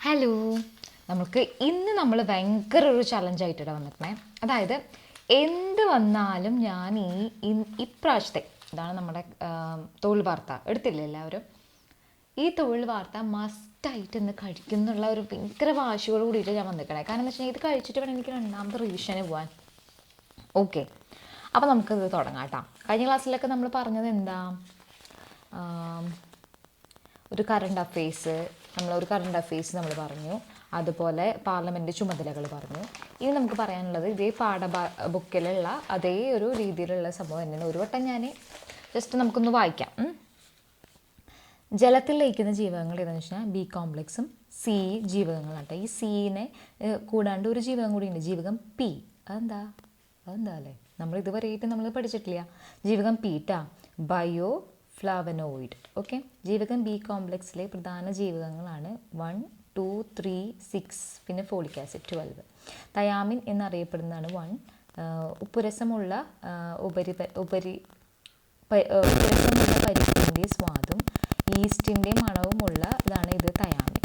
Hello, നമുക്ക് ഇന്ന് നമ്മൾ ഭയങ്കര ഒരു ചലഞ്ചായിട്ടാണ് വന്നിരിക്കണേ. അതായത് എന്ത് വന്നാലും ഞാൻ ഇപ്രാവശ്യത്തെ ഇതാണ് നമ്മുടെ തൊഴിൽ വാർത്ത എടുത്തില്ല എല്ലാവരും. ഈ തൊഴിൽ വാർത്ത മസ്റ്റായിട്ട് ഇന്ന് കഴിക്കുന്നുള്ള ഒരു ഭയങ്കര വാശിയോട് കൂടിയിട്ട് ഞാൻ വന്നിരിക്കണേ. കാരണം എന്താ വെച്ചാൽ ഇത് കഴിച്ചിട്ട് വേണം എനിക്ക് രണ്ടാമത്തെ റിവിഷന് പോകാൻ. ഓക്കെ, അപ്പോൾ നമുക്കിത് തുടങ്ങാം കേട്ടോ. കഴിഞ്ഞ ക്ലാസ്സിലൊക്കെ നമ്മൾ പറഞ്ഞത് എന്താ, ഒരു കറണ്ട് അഫെയർസ് നമ്മൾ പറഞ്ഞു. അതുപോലെ പാർലമെൻറ്റ് ചുമതലകൾ പറഞ്ഞു. ഇനി നമുക്ക് പറയാനുള്ളത് ഇതേ ബുക്കിലുള്ള അതേ ഒരു രീതിയിലുള്ള സംഭവം തന്നെയാണ്. ഒരു വട്ടം ഞാൻ ജസ്റ്റ് നമുക്കൊന്ന് വായിക്കാം. ജലത്തിൽ ലയിക്കുന്ന ജീവകങ്ങൾ ഏതാണെന്ന് വെച്ചാൽ ബി കോംപ്ലക്സും സി ജീവകങ്ങളാട്ടെ. ഈ സീനെ കൂടാണ്ട് ഒരു ജീവകം കൂടിയുണ്ട്, ജീവകം പി. അതെന്താ അല്ലേ, നമ്മൾ ഇതുവരെയായിട്ട് നമ്മൾ പഠിച്ചിട്ടില്ല. ജീവകം പി ട്ടാ, ബയോ ഫ്ലാവനോയിഡ്. ഓക്കെ, ജീവകം ബി കോംപ്ലക്സിലെ പ്രധാന ജീവകങ്ങളാണ് 1, 2, 3, 6, പിന്നെ ഫോളിക് ആസിഡ് 12. തയാമിൻ എന്നറിയപ്പെടുന്നതാണ് 1. ഉപ്പുരസമുള്ള പരിപ്പിൻ്റെ സ്വാദും ഈസ്റ്റിൻ്റെ മണവുമുള്ള ഇതാണ് ഇത് തയാമിൻ.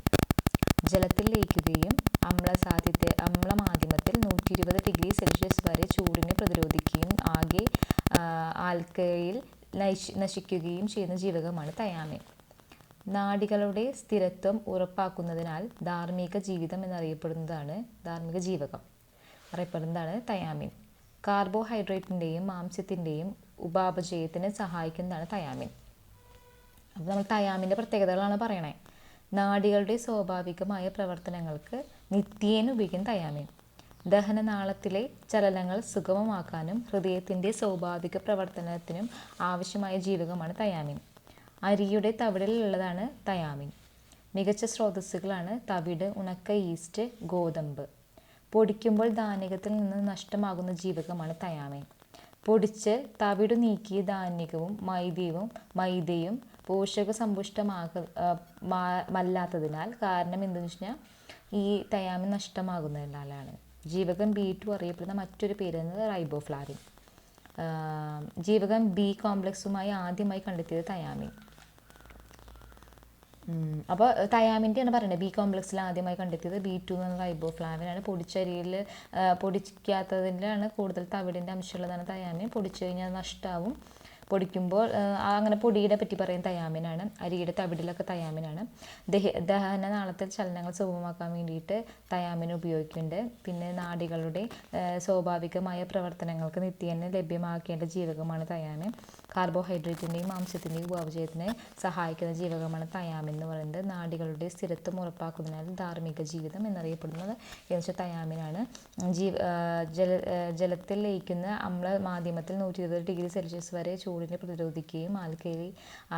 ജലത്തിൽ ലയിക്കുകയും അമ്ലമാധ്യമത്തിൽ 120 ഡിഗ്രി സെൽഷ്യസ് വരെ ചൂടിനെ പ്രതിരോധിക്കുകയും ആകെ ആൽക്കയിൽ നശിക്കുകയും ചെയ്യുന്ന ജീവകമാണ് തയാമിൻ. നാഡികളുടെ സ്ഥിരത്വം ഉറപ്പാക്കുന്നതിനാൽ ധാർമ്മിക ജീവിതം എന്നറിയപ്പെടുന്നതാണ് തയാമിൻ. കാർബോഹൈഡ്രേറ്റിൻ്റെയും മാംസ്യത്തിൻ്റെയും ഉപാപചയത്തിന് സഹായിക്കുന്നതാണ് തയാമിൻ. അപ്പോൾ നമ്മൾ തയാമിൻ്റെ പ്രത്യേകതകളാണ് പറയണേ. നാഡികളുടെ സ്വാഭാവികമായ പ്രവർത്തനങ്ങൾക്ക് നിത്യേന ഉപയോഗിക്കുന്ന തയാമിൻ. ദഹനനാളത്തിലെ ചലനങ്ങൾ സുഗമമാക്കാനും ഹൃദയത്തിൻ്റെ സ്വാഭാവിക പ്രവർത്തനത്തിനും ആവശ്യമായ ജീവകമാണ് തയാമിൻ. അരിയുടെ തവിടിലുള്ളതാണ് തയാമിൻ. മികച്ച സ്രോതസ്സുകളാണ് തവിട്, ഉണക്ക ഈസ്റ്റ്, ഗോതമ്പ്. പൊടിക്കുമ്പോൾ ധാന്യത്തിൽ നിന്ന് നഷ്ടമാകുന്ന ജീവകമാണ് തയാമിൻ. പൊടിച്ച് തവിട് നീക്കിയ ധാന്യവും മൈദയും പോഷകസമ്പുഷ്ടമല്ലാത്തതിനാൽ കാരണം എന്തെന്ന് വെച്ചാൽ ഈ തയാമിൻ നഷ്ടമാകുന്നതിനാലാണ്. ജീവകം B2 അറിയപ്പെടുന്ന മറ്റൊരു പേര് റൈബോഫ്ലാവിൻ. ജീവകം ബി കോംപ്ലക്സുമായി ആദ്യമായി കണ്ടെത്തിയത് തയാമിൻ. അപ്പോൾ തയാമിൻ്റെയാണ് പറയുന്നത്. ബി കോംപ്ലക്സിൽ ആദ്യമായി കണ്ടെത്തിയത് B2 എന്ന റൈബോഫ്ലാവിനാണ്. പൊടിച്ചരിയിൽ പൊടിക്കാത്തതിലാണ് കൂടുതൽ തവിടിൻ്റെ അംശമുള്ളതാണ് തയാമിൻ. പൊടിച്ചു കഴിഞ്ഞാൽ നഷ്ടമാവും. പൊടിക്കുമ്പോൾ അങ്ങനെ പൊടിയുടെ പറ്റി പറയും തയാമിനാണ്. അരിയുടെ തവിടിലൊക്കെ തയാമിനാണ്. ദഹനനാളത്തിൽ ചലനങ്ങൾ സുഗമമാക്കാൻ വേണ്ടിയിട്ട് തയാമിൻ ഉപയോഗിക്കുന്നുണ്ട്. പിന്നെ നാഡികളുടെ സ്വാഭാവികമായ പ്രവർത്തനങ്ങൾക്ക് നിത്യേന ലഭ്യമാക്കേണ്ട ജീവകമാണ് തയാമിൻ. കാർബോഹൈഡ്രേറ്റിൻ്റെയും മാംസ്യത്തിൻ്റെയും ഉപാപചയത്തിന് സഹായിക്കുന്ന ജീവകമാണ് തയാമിൻ എന്ന് പറയുന്നത്. നാഡികളുടെ സ്ഥിരത്വം ഉറപ്പാക്കുന്നതിനാൽ ധാർമ്മിക ജീവിതം എന്നറിയപ്പെടുന്നത് എന്ന് വെച്ചാൽ തയാമിനാണ്. ജലത്തിൽ ലയിക്കുന്ന അമ്ലമാധ്യമത്തിൽ 120 ഡിഗ്രി സെൽഷ്യസ് വരെ ചൂടിനെ പ്രതിരോധിക്കുകയും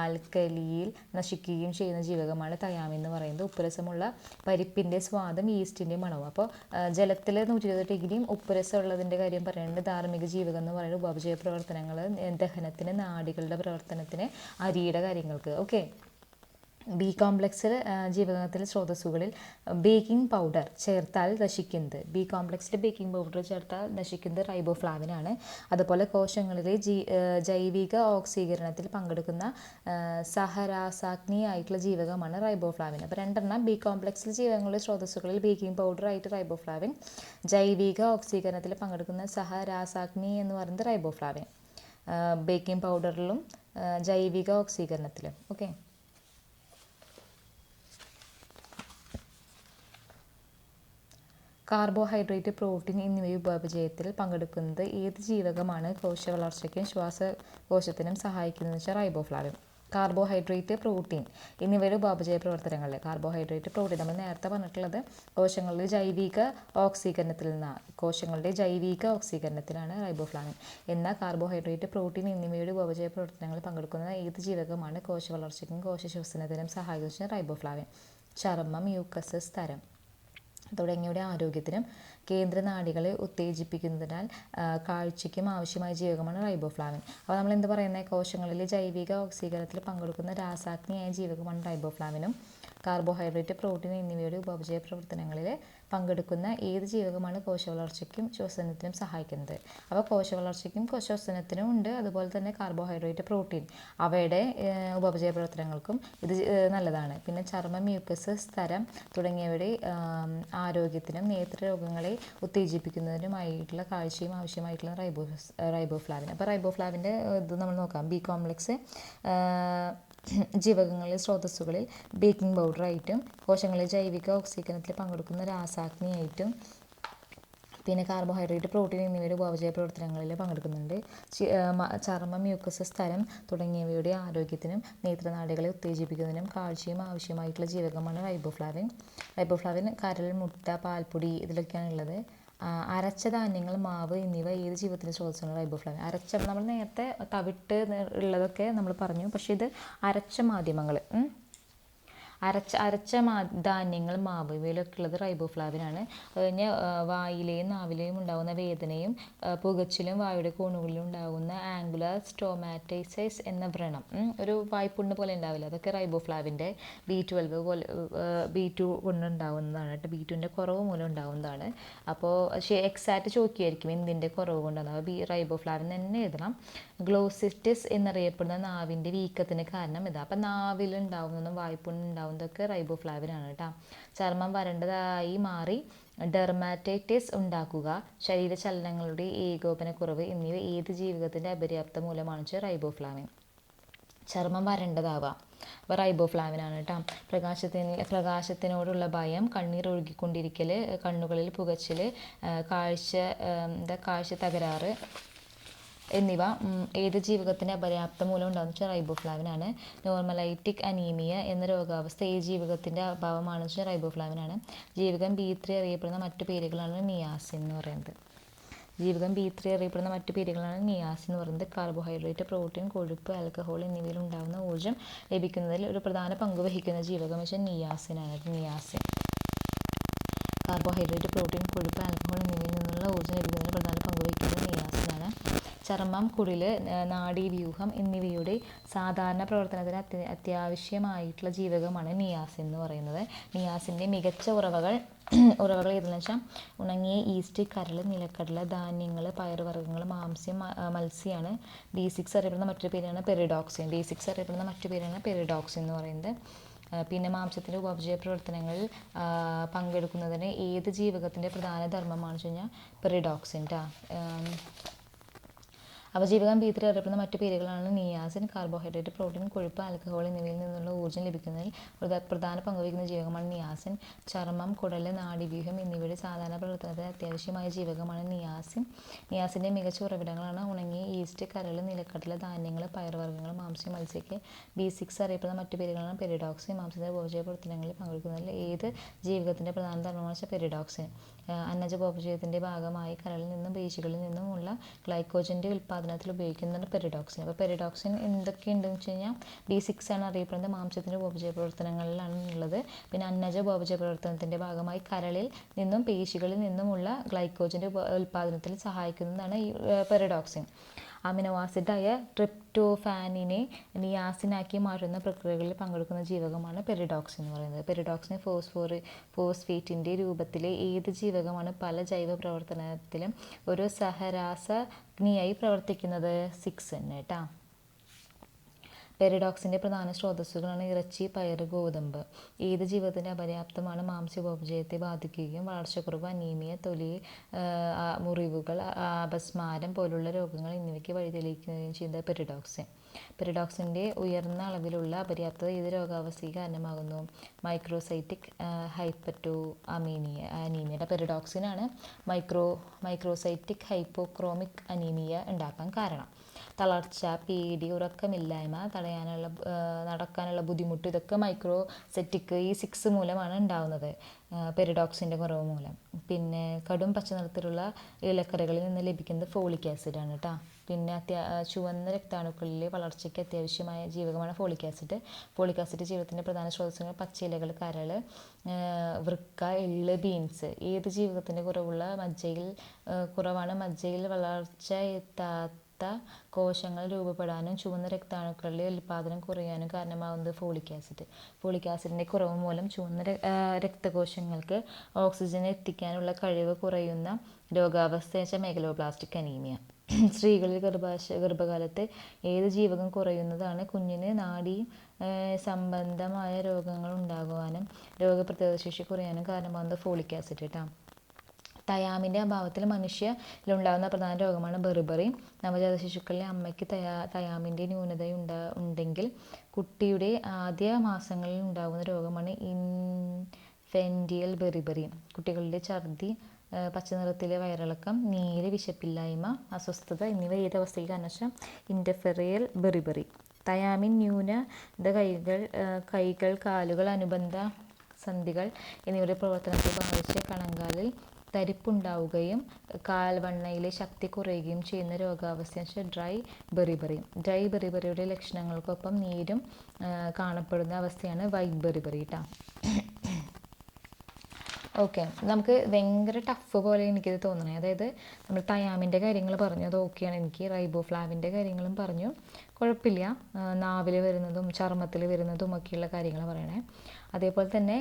ആൽക്കലിയിൽ നശിക്കുകയും ചെയ്യുന്ന ജീവകമാണ് തയാമിൻ എന്ന് പറയുന്നത്. ഉപ്പുരസമുള്ള പരിപ്പിൻ്റെ സ്വാദും ഈസ്റ്റിൻ്റെ മണവും. അപ്പോൾ ജലത്തിൽ 120 ഡിഗ്രിയും ഉപ്പുരസമുള്ളതിൻ്റെ കാര്യം പറയുന്നത് ധാർമ്മിക ജീവകം എന്ന് പറയുന്നത് ഉപാപചയ പ്രവർത്തനങ്ങൾ, ദഹനത്തിന്, നാഡികളുടെ പ്രവർത്തനത്തിന്, അരിയുടെ കാര്യങ്ങൾക്ക്. ഓക്കെ, ബി കോംപ്ലക്സിൽ ജീവകത്തിലെ സ്രോതസ്സുകളിൽ ബേക്കിംഗ് പൗഡർ ചേർത്താൽ നശിക്കുന്നത് റൈബോഫ്ലാവിനാണ്. അതുപോലെ കോശങ്ങളിലെ ജൈവിക ഓക്സീകരണത്തിൽ പങ്കെടുക്കുന്ന സഹരാസാഗ്നിയായിട്ടുള്ള ജീവകമാണ് റൈബോഫ്ലാവിൻ. അപ്പോൾ രണ്ടെണ്ണം. ബി കോംപ്ലക്സിൽ ജീവകങ്ങളുടെ സ്രോതസ്സുകളിൽ ബേക്കിംഗ് പൗഡർ ആയിട്ട് റൈബോഫ്ലാവിൻ, ജൈവിക ഓക്സീകരണത്തിൽ പങ്കെടുക്കുന്ന സഹരാസാഗ്നി എന്ന് പറയുന്നത് റൈബോഫ്ലാവിൻ. ബേക്കിംഗ് പൗഡറിലും ജൈവിക ഓക്സീകരണത്തിലും. ഓക്കെ, കാർബോഹൈഡ്രേറ്റ്, പ്രോട്ടീൻ എന്നിവയുടെ ഉപാപചയത്തിൽ പങ്കെടുക്കുന്നത് ഏത് ജീവകമാണ് കോശവളർച്ചയ്ക്കും ശ്വാസകോശത്തിനും സഹായിക്കുന്നതെന്ന് വെച്ചാൽ റൈബോഫ്ലാവിൻ. കാർബോഹൈഡ്രേറ്റ്, പ്രോട്ടീൻ എന്നിവയുടെ ഉപാപചയ പ്രവർത്തനങ്ങളിൽ കാർബോഹൈഡ്രേറ്റ്, പ്രോട്ടീൻ നമ്മൾ നേരത്തെ പറഞ്ഞിട്ടുള്ളത് കോശങ്ങളുടെ ജൈവിക ഓക്സീകരണത്തിലാണ് റൈബോഫ്ലാവിൻ. എന്നാൽ കാർബോഹൈഡ്രേറ്റ്, പ്രോട്ടീൻ എന്നിവയുടെ ഉപാപചയ പ്രവർത്തനങ്ങളിൽ പങ്കെടുക്കുന്ന ഏത് ജീവകമാണ് കോശവളർച്ചയ്ക്കും കോശശ്വസനത്തിനും സഹായിക്കുന്നത് റൈബോഫ്ലാവിൻ. ചർമ്മം, മ്യൂക്കസ്, സ്തരം തുടങ്ങിയവയുടെ ആരോഗ്യത്തിനും കേന്ദ്ര നാഡികളെ ഉത്തേജിപ്പിക്കുന്നതിനാൽ കാഴ്ചയ്ക്കും ആവശ്യമായ ജീവകമാണ് റൈബോഫ്ലാവിൻ. അപ്പോൾ നമ്മൾ എന്ത് പറയുന്നത്, കോശങ്ങളിലെ ജൈവിക ഓക്സീകരണത്തിൽ പങ്കെടുക്കുന്ന രാസാഗ്നിയായ ജീവകമാണ് റൈബോഫ്ലാവിനും. കാർബോഹൈഡ്രേറ്റ്, പ്രോട്ടീൻ എന്നിവയുടെ ഉപാപചയ പ്രവർത്തനങ്ങളിൽ പങ്കെടുക്കുന്ന ഏത് ജീവകമാണ് കോശവളർച്ചയ്ക്കും ശ്വസനത്തിനും സഹായിക്കുന്നത്? അപ്പോൾ കോശവളർച്ചയ്ക്കും ശ്വസനത്തിനും ഉണ്ട്, അതുപോലെ തന്നെ കാർബോഹൈഡ്രേറ്റ്, പ്രോട്ടീൻ അവയുടെ ഉപാപചയ പ്രവർത്തനങ്ങൾക്കും ഇത് നല്ലതാണ്. പിന്നെ ചർമ്മം, മ്യൂക്കസ്, സ്തരം തുടങ്ങിയവയുടെ ആരോഗ്യത്തിനും നേത്രരോഗങ്ങളെ ഉത്തേജിപ്പിക്കുന്നതിനുമായിട്ടുള്ള കാഴ്ചയും ആവശ്യമായിട്ടുള്ള റൈബോഫ്ലാവിൻ. അപ്പോൾ റൈബോഫ്ലാവിൻ്റെ ഇത് നമ്മൾ നോക്കാം. ബി കോംപ്ലക്സ് ജീവകങ്ങളിൽ സ്രോതസ്സുകളിൽ ബേക്കിംഗ് പൗഡറായിട്ടും കോശങ്ങളിലെ ജൈവിക ഓക്സീകരണത്തിൽ പങ്കെടുക്കുന്ന രാസാഗ്നിയായിട്ടും പിന്നെ കാർബോഹൈഡ്രേറ്റ്, പ്രോട്ടീൻ എന്നിവയുടെ ഉപാപചയ പ്രവർത്തനങ്ങളിൽ പങ്കെടുക്കുന്നുണ്ട്. ചർമ്മം, മ്യൂക്കസ്, സ്തരം തുടങ്ങിയവയുടെ ആരോഗ്യത്തിനും നേത്രനാഡികളെ ഉത്തേജിപ്പിക്കുന്നതിനും കാഴ്ചയും ആവശ്യമായിട്ടുള്ള ജീവകമാണ് റൈബോഫ്ലാവിൻ. കരൾ, മുട്ട, പാൽപ്പൊടി ഇതിലൊക്കെയാണ് ഉള്ളത്. അരച്ച ധാന്യങ്ങൾ, മാവ് എന്നിവ ഏത് ജീവകത്തിൻ്റെ സ്രോതസ്സാണ്? റൈബോഫ്ലാവിൻ. നമ്മൾ നേരത്തെ തവിട്ട് ഉള്ളതൊക്കെ നമ്മൾ പറഞ്ഞു, പക്ഷേ ഇത് അരച്ച മാധ്യമങ്ങൾ, അരച്ച ധാന്യങ്ങൾ, മാവ് ഇവയിലൊക്കെ ഉള്ളത് റൈബോഫ്ലാവിനാണ്. അതുകഴിഞ്ഞ് വായിലെയും നാവിലെയും ഉണ്ടാകുന്ന വേദനയും പുകച്ചിലും വായുടെ കോണുകളിലും ഉണ്ടാകുന്ന ആംഗുലർ സ്റ്റോമാറ്റൈസിസ് എന്ന വ്രണം, ഒരു വായ്പുണ്ണ് പോലെ ഉണ്ടാവില്ല, അതൊക്കെ റൈബോഫ്ലാവിൻ്റെ B12 പോലെ B2 കൊണ്ടുണ്ടാവുന്നതാണ് കേട്ടോ. B2ൻ്റെ കുറവ് മൂലം ഉണ്ടാവുന്നതാണ്. അപ്പോൾ എക്സാക്റ്റ് ചോദിക്കുമായിരിക്കും എന്തിൻ്റെ കുറവ് കൊണ്ടാണ്. റൈബോഫ്ലാവിൻ തന്നെ എഴുതണം. ഗ്ലോസിറ്റിസ് എന്നറിയപ്പെടുന്ന നാവിൻ്റെ വീക്കത്തിന് കാരണം ഇതാ. അപ്പം നാവിലുണ്ടാവുന്നതും വായ്പുണ്ണുണ്ടാവുന്നതൊക്കെ റൈബോഫ്ലാവിനാണ് കേട്ടോ. ചർമ്മം വരണ്ടതായി മാറി ഡെർമാറ്റൈറ്റിസ് ഉണ്ടാക്കുക, ശരീരചലനങ്ങളുടെ ഏകോപനക്കുറവ് എന്നിവ ഏത് ജീവകത്തിൻ്റെ അപര്യാപ്തത മൂലമാണെന്ന് വെച്ചാൽ റൈബോഫ്ലാവിൻ. ചർമ്മം വരണ്ടതാവുക അപ്പോൾ റൈബോഫ്ലാവിനാണ് കേട്ടോ. പ്രകാശത്തിനോടുള്ള ഭയം, കണ്ണീർ ഒഴുകിക്കൊണ്ടിരിക്കൽ, കണ്ണുകളിൽ പുകച്ചിൽ, കാഴ്ച തകരാറ് എന്നിവ ഏത് ജീവകത്തിൻ്റെ അപര്യാപ്തത മൂലം ഉണ്ടാകുന്ന വെച്ചാൽ റൈബോഫ്ലാവിനാണ്. നോർമലൈറ്റിക് അനീമിയ എന്ന രോഗാവസ്ഥ ഏത് ജീവകത്തിൻ്റെ അഭാവമാണെന്ന് വെച്ചാൽ റൈബോഫ്ലാവിനാണ്. ജീവകം B3 അറിയപ്പെടുന്ന മറ്റു പേരുകളാണ് നിയാസിൻ എന്ന് പറയുന്നത്. ജീവകം B3 അറിയപ്പെടുന്ന മറ്റു പേരുകളാണ് നിയാസിൻ എന്ന് പറയുന്നത്. കാർബോഹൈഡ്രേറ്റ്, പ്രോട്ടീൻ, കൊഴുപ്പ്, ആൽക്കഹോൾ എന്നിവയിൽ ഉണ്ടാകുന്ന ഊർജ്ജം ലഭിക്കുന്നതിൽ ഒരു പ്രധാന പങ്ക് വഹിക്കുന്ന ജീവകം വെച്ചാൽ നിയാസിനാണ്. നിയാസിൻ കാർബോഹൈഡ്രേറ്റ്, പ്രോട്ടീൻ, കൊഴുപ്പ്, ആൽക്കഹോൾ എന്നിവയിൽ നിന്നുള്ള ഊർജ്ജം ലഭിക്കുന്നതിൽ പ്രധാന പങ്ക് വഹിക്കുന്നത് നിയാസിനാണ്. ചർമ്മം, കുടില്, നാഡീവ്യൂഹം എന്നിവയുടെ സാധാരണ പ്രവർത്തനത്തിന് അത്യാവശ്യമായിട്ടുള്ള ജീവകമാണ് നിയാസിൻ എന്ന് പറയുന്നത്. നിയാസിൻ്റെ മികച്ച ഉറവകൾ ഏതെന്ന് വെച്ചാൽ ഉണങ്ങിയ ഈസ്റ്റ്, കരൾ, നിലക്കടല, ധാന്യങ്ങൾ, പയറുവർഗ്ഗങ്ങൾ, മത്സ്യമാണ്. B6 അറിയപ്പെടുന്ന മറ്റൊരു പേരാണ് പെരിഡോക്സിൻ എന്ന് പറയുന്നത്. പിന്നെ മാംസത്തിൻ്റെ ഉപാപചയ പ്രവർത്തനങ്ങളിൽ പങ്കെടുക്കുന്നതിന് ഏത് ജീവകത്തിൻ്റെ പ്രധാന ധർമ്മമാണെന്ന് വെച്ച് കഴിഞ്ഞാൽ പെരിഡോക്സിൻ ട്ടാ. അവജീവകം B3 അറിയപ്പെടുന്ന മറ്റു പേരുകളാണ് നിയാസിൻ. കാർബോഹൈഡ്രേറ്റ്, പ്രോട്ടീൻ, കൊഴുപ്പ്, ആൽക്കഹോൾ എന്നിവയിൽ നിന്നുള്ള ഊർജ്ജം ലഭിക്കുന്നതിൽ പ്രധാന പങ്കുവഹിക്കുന്ന ജീവകമാണ് നിയാസിൻ. ചർമ്മം, കുടല്, നാഡീവ്യൂഹം എന്നിവയുടെ സാധാരണ പ്രവർത്തനത്തിന് അത്യാവശ്യമായ ജീവകമാണ് നിയാസിൻ. നിയാസിൻ്റെ മികച്ച ഉറവിടങ്ങളാണ് ഉണങ്ങിയ ഈസ്റ്റ്, കരൾ, നിലക്കടല, ധാന്യങ്ങൾ, പയറുവർഗ്ഗങ്ങൾ, മത്സ്യക്ക്. B6 അറിയപ്പെടുന്ന മറ്റു പേരുകളാണ് പെരിഡോക്സിൻ. മാംസത്തിൻ്റെ ഉപാപചയ പ്രവർത്തനങ്ങളിൽ പങ്കെടുക്കുന്നതിൽ ഏത് ജീവകത്തിൻ്റെ പ്രധാന ധർമ്മമാണെന്ന് വെച്ചാൽ പെരിഡോക്സിൻ. അന്നജോപചയത്തിൻ്റെ ഭാഗമായി കരളിൽ നിന്നും പേശികളിൽ നിന്നുമുള്ള ഗ്ലൈക്കോജൻ്റെ ഉൽപ്പാദനത്തിൽ ഉപയോഗിക്കുന്നതാണ് പെരിഡോക്സിൻ. അപ്പോൾ പെരിഡോക്സിൻ എന്തൊക്കെയുണ്ടെന്ന് വെച്ച് കഴിഞ്ഞാൽ B6 ആണ് അറിയപ്പെടുന്നത്, മാംസത്തിൻ്റെ ഉപാപചയ പ്രവർത്തനങ്ങളിലാണ് ഉള്ളത്. പിന്നെ അന്നജ ഉപാപചയ പ്രവർത്തനത്തിൻ്റെ ഭാഗമായി കരളിൽ നിന്നും പേശികളിൽ നിന്നുമുള്ള ഗ്ലൈക്കോജൻ്റെ ഉൽപ്പാദനത്തിൽ സഹായിക്കുന്നതാണ് ഈ പെരിഡോക്സിൻ. അമിനോ ആസിഡായ ട്രിപ്റ്റോഫാനിനെ നിയാസിനാക്കി മാറ്റുന്ന പ്രക്രിയകളിൽ പങ്കെടുക്കുന്ന ജീവകമാണ് പെരിഡോക്സിൻ എന്ന് പറയുന്നത്. പെരിഡോക്സിൻ ഫോസ്ഫേറ്റിൻ്റെ രൂപത്തിലെ ഏത് ജീവകമാണ് പല ജൈവ പ്രവർത്തനത്തിലും ഒരു സഹരാസഗ്നിയായി പ്രവർത്തിക്കുന്നത്? 6 തന്നെ കേട്ടോ. പെരിഡോക്സിൻ്റെ പ്രധാന സ്രോതസ്സുകളാണ് ഇറച്ചി, പയർ, ഗോതമ്പ്. ഏത് ജീവകത്തിൻ്റെ അപര്യാപ്തമാണ് മാംസ്യോപഭോജയത്തെ ബാധിക്കുകയും വളർച്ചക്കുറവ്, അനീമിയ, തൊലി മുറിവുകൾ, അപസ്മാരം പോലുള്ള രോഗങ്ങൾ എന്നിവയ്ക്ക് വഴിതെളിയിക്കുകയും ചെയ്യുന്നത് പെരിഡോക്സിൻ. പെരിഡോക്സിൻ്റെ ഉയർന്ന അളവിലുള്ള അപര്യാപ്തത ഏത് രോഗാവസ്ഥയ്ക്ക് കാരണമാകുന്നു? മൈക്രോസൈറ്റിക് ഹൈപ്പറ്റോ അനീമിയ. പെരിഡോക്സിനാണ് മൈക്രോസൈറ്റിക് ഹൈപ്പോക്രോമിക് അനീമിയ ഉണ്ടാക്കാൻ കാരണം. തളർച്ച, പേടി, ഉറക്കമില്ലായ്മ, നടക്കാനുള്ള ബുദ്ധിമുട്ട് ഇതൊക്കെ മൈക്രോസെറ്റിക് ഈ 6 മൂലമാണ് ഉണ്ടാകുന്നത്, പെരിഡോക്സിൻ്റെ കുറവ് മൂലം. പിന്നെ കടും പച്ച നിറത്തിലുള്ള ഇലക്കറികളിൽ നിന്ന് ലഭിക്കുന്നത് ഫോളിക് ആസിഡാണ് കേട്ടോ. പിന്നെ ചുവന്ന രക്താണുക്കളിലെ വളർച്ചയ്ക്ക് അത്യാവശ്യമായ ജീവകമാണ് ഫോളിക് ആസിഡ്. ഫോളിക് ആസിഡ് ജീവകത്തിൻ്റെ പ്രധാന സ്രോതസ്സുകൾ പച്ചിലകൾ, കരൾ, വൃക്ക, എള്ള്, ബീൻസ്. ഏത് ജീവകത്തിൻ്റെ കുറവാണ് മജ്ജയിൽ വളർച്ച കോശങ്ങൾ രൂപപ്പെടാനും ചുവന്ന രക്താണുക്കളുടെ ഉൽപ്പാദനം കുറയാനും കാരണമാകുന്നത് ഫോളിക് ആസിഡിൻ്റെ കുറവ് മൂലം ചുവന്ന രക്തകോശങ്ങൾക്ക് ഓക്സിജൻ എത്തിക്കാനുള്ള കഴിവ് കുറയുന്ന രോഗാവസ്ഥ വെച്ചാൽ മെഗലോബ്ലാസ്റ്റിക് അനീമിയ. സ്ത്രീകളിൽ ഗർഭകാലത്ത് ഏത് ജീവകം കുറയുന്നതാണ് കുഞ്ഞിന് നാഡീ സംബന്ധമായ രോഗങ്ങൾ ഉണ്ടാകുവാനും രോഗപ്രതിരോധശേഷി കുറയാനും കാരണമാകുന്നത് ഫോളിക് ആസിഡ് കേട്ടോ. തയാമിൻ്റെ അഭാവത്തിൽ മനുഷ്യരിലുണ്ടാകുന്ന പ്രധാന രോഗമാണ് ബെറിബറി. നവജാത ശിശുക്കളിലെ അമ്മയ്ക്ക് തയാമിൻ്റെ ഉണ്ടെങ്കിൽ കുട്ടിയുടെ ആദ്യ മാസങ്ങളിൽ ഉണ്ടാകുന്ന രോഗമാണ് ഇൻഫെൻറ്റിയൽ ബെറിബറി. കുട്ടികളുടെ ഛർദി, പച്ചനിറത്തിലെ വയറിളക്കം, നീര്, വിശപ്പില്ലായ്മ, അസ്വസ്ഥത എന്നിവ ഏതവസ്ഥയ്ക്ക് കാരണം വെച്ചാൽ ഇൻറ്റർഫെറിയൽ ബെറിബറി. തയാമിൻ ന്യൂനത കൈകൾ, കാലുകൾ, അനുബന്ധ സന്ധികൾ എന്നിവയുടെ പ്രവർത്തനത്തെ ബാധിച്ച് കണങ്കാലിൽ തരിപ്പുണ്ടാവുകയും കാൽവണ്ണയിലെ ശക്തി കുറയുകയും ചെയ്യുന്ന രോഗാവസ്ഥ ഡ്രൈ ബെറിബറി. ഡ്രൈ ബെറിബറിയുടെ ലക്ഷണങ്ങൾക്കൊപ്പം നീരും കാണപ്പെടുന്ന അവസ്ഥയാണ് വൈറ്റ് ബെറിബറി കേട്ടോ. ഓക്കെ, നമുക്ക് ഭയങ്കര ടഫ് പോലെ എനിക്കിത് തോന്നണേ. അതായത് നമ്മൾ തയാമിൻ്റെ കാര്യങ്ങൾ പറഞ്ഞു, അത് ഓക്കെയാണ്. എനിക്ക് റൈബോഫ്ലാവിൻ്റെ കാര്യങ്ങളും പറഞ്ഞു, കുഴപ്പമില്ല. നാവിൽ വരുന്നതും ചർമ്മത്തിൽ വരുന്നതും ഒക്കെയുള്ള കാര്യങ്ങൾ പറയണേ. അതേപോലെ തന്നെ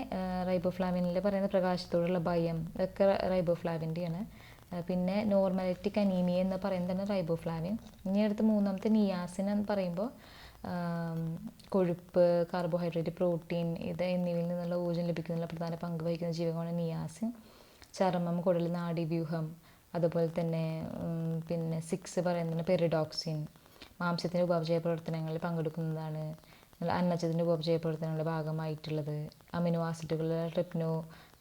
റൈബോഫ്ലാവിനിൽ പറയുന്ന പ്രകാശത്തോടുള്ള ഭയം, ഇതൊക്കെ റൈബോഫ്ലാവിൻ്റെയാണ്. പിന്നെ നോർമലിറ്റിക് അനീമിയ എന്ന് പറയുന്നത് തന്നെ റൈബോഫ്ലാവിൻ. ഇനി അടുത്ത് മൂന്നാമത്തെ നിയാസിൻ എന്ന് പറയുമ്പോൾ കൊഴുപ്പ്, കാർബോഹൈഡ്രേറ്റ്, പ്രോട്ടീൻ എന്നിവയിൽ നിന്നുള്ള ഊർജ്ജം ലഭിക്കുന്നതിനുള്ള പ്രധാന പങ്ക് വഹിക്കുന്ന ജീവകമാണ് നിയാസിൻ. ചർമ്മം, കുടൽ, നാഡീവ്യൂഹം, അതുപോലെ തന്നെ പിന്നെ 6 പറയുന്നത് പെരിഡോക്സിൻ. മാംസത്തിൻ്റെ ഉപാപചയ പ്രവർത്തനങ്ങളിൽ പങ്കെടുക്കുന്നതാണ്. അന്നജത്തിൻ്റെ ഉപാപചയ പ്രവർത്തനങ്ങളുടെ ഭാഗമായിട്ടുള്ളത്. അമിനോ ആസിഡുകളുടെ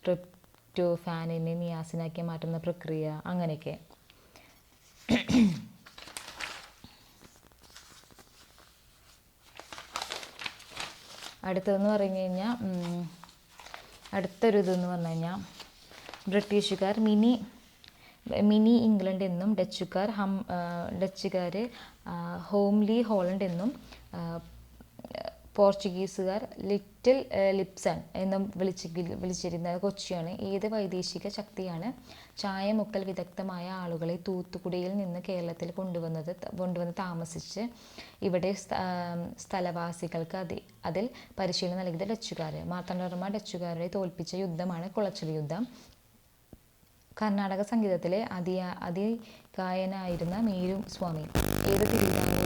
ട്രിപ്റ്റോഫാനിനെ നിയാസിനാക്കി മാറ്റുന്ന പ്രക്രിയ, അങ്ങനെയൊക്കെ. അടുത്തതെന്ന് പറഞ്ഞു കഴിഞ്ഞാൽ അടുത്തൊരു ഇതെന്ന് പറഞ്ഞു കഴിഞ്ഞാൽ ബ്രിട്ടീഷുകാർ മിനി ഇംഗ്ലണ്ട് എന്നും ഡച്ചുകാർ ഹോംലി ഹോളണ്ട് എന്നും പോർച്ചുഗീസുകാർ ലിറ്റിൽ ലിപ്സൺ എന്നും വിളിച്ചിരുന്ന കൊച്ചിയാണ്. ഏത് വൈദേശിക ശക്തിയാണ് ചായമുക്കൽ വിദഗ്ധമായ ആളുകളെ തൂത്തുക്കുടിയിൽ നിന്ന് കേരളത്തിൽ കൊണ്ടുവന്ന് താമസിച്ച് ഇവിടെ സ്ഥലവാസികൾക്ക് അതിൽ പരിശീലനം നൽകിയത് ഡച്ചുകാർ. മാർത്താണ്ഡവർമ്മ ഡച്ചുകാരെ തോൽപ്പിച്ച യുദ്ധമാണ് കുളച്ചൽ യുദ്ധം. കർണാടക സംഗീതത്തിലെ അതികായനായിരുന്ന മേരു സ്വാമി ഏത് തിരുവിതാംകൂർ